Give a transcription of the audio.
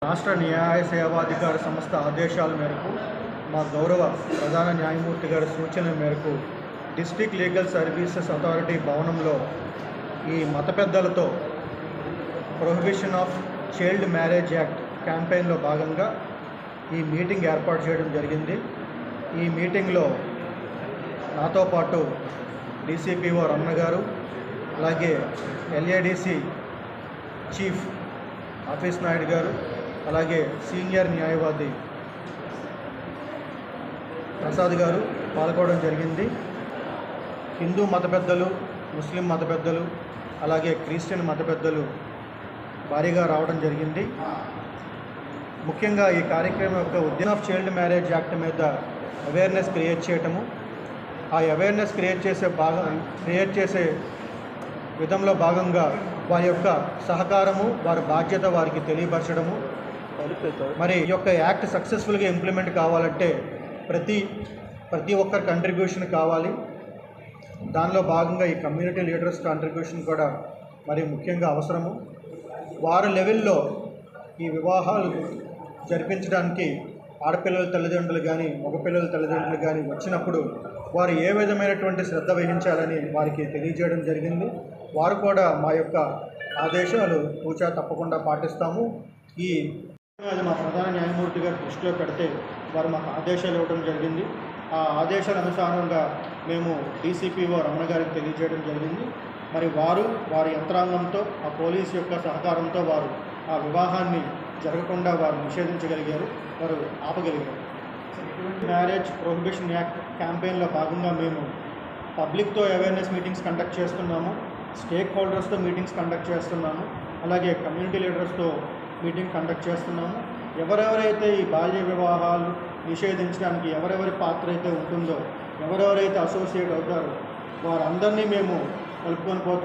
రాష్ట్ర న్యాయ సేవాధికార సంస్థ ఆదేశాల మేరకు మా గౌరవ ప్రధాన న్యాయమూర్తి గారి సూచనల మేరకు డిస్ట్రిక్ట్ లీగల్ సర్వీసెస్ అథారిటీ భవనంలో ఈ మత పెద్దలతో prohibition of child marriage act క్యాంపెయిన్లో భాగంగా ఈ మీటింగ్ ఏర్పాటు చేయడం జరిగింది. ఈ మీటింగ్లో నాతో పాటు డీసీపీఓ రమణ గారు, అలాగే ఎల్ఏడిసి చీఫ్ ఆఫీస్ నాయుడు గారు, అలాగే సీనియర్ న్యాయవాది ప్రసాద్ గారు పాల్గొనడం జరిగింది. హిందూ మత పెద్దలు, ముస్లిం మత పెద్దలు, అలాగే క్రిస్టియన్ మత పెద్దలు భారీగా రావడం జరిగింది. ముఖ్యంగా ఈ కార్యక్రమం యొక్క ఉద్యమం ఆఫ్ చైల్డ్ మ్యారేజ్ యాక్ట్ మీద అవేర్నెస్ క్రియేట్ చేయటము, ఆ అవేర్నెస్ క్రియేట్ చేసే విధంలో భాగంగా వారి యొక్క సహకారము, వారి బాధ్యత వారికి తెలియపరచడము. మరి ఈ యొక్క యాక్ట్ సక్సెస్ఫుల్గా ఇంప్లిమెంట్ కావాలంటే ప్రతి ఒక్కరి కంట్రిబ్యూషన్ కావాలి. దానిలో భాగంగా ఈ కమ్యూనిటీ లీడర్స్ కంట్రిబ్యూషన్ కూడా మరి ముఖ్యంగా అవసరము. వారి లెవెల్లో ఈ వివాహాలు జరిపించడానికి ఆడపిల్లల తల్లిదండ్రులు కానీ మగపిల్లల తల్లిదండ్రులు కానీ వచ్చినప్పుడు వారు ఏ విధమైనటువంటి శ్రద్ధ వహించాలని వారికి తెలియజేయడం జరిగింది. వారు కూడా మా యొక్క ఆదేశాలు తూచా తప్పకుండా పాటిస్తాము. అది మా ప్రధాన న్యాయమూర్తి గారు దృష్టిలో పెడితే వారు మాకు ఆదేశాలు ఇవ్వడం జరిగింది. ఆ ఆదేశాల అనుసారంగా మేము డీసీపీఓ రమణ గారికి తెలియజేయడం జరిగింది. మరి వారి యంత్రాంగంతో, ఆ పోలీసు యొక్క సహకారంతో వారు ఆ వివాహాన్ని జరగకుండా వారు నిషేధించగలిగారు, వారు ఆపగలిగారు. మ్యారేజ్ ప్రొహిబిషన్ యాక్ట్ క్యాంపెయిన్లో భాగంగా మేము పబ్లిక్తో అవేర్నెస్ మీటింగ్స్ కండక్ట్ చేస్తున్నాము, స్టేక్ హోల్డర్స్తో మీటింగ్స్ కండక్ట్ చేస్తున్నాము, అలాగే కమ్యూనిటీ లీడర్స్తో మీటింగ్ కండక్ట్ చేస్తున్నాము. ఎవరెవరైతే ఈ బాల్య వివాహాలు నిషేధించడానికి ఎవరెవరి పాత్ర అయితే ఉంటుందో, ఎవరెవరైతే అసోసియేట్ అవుతారో వారందరినీ మేము కలుపుకొని పోతున్నాం.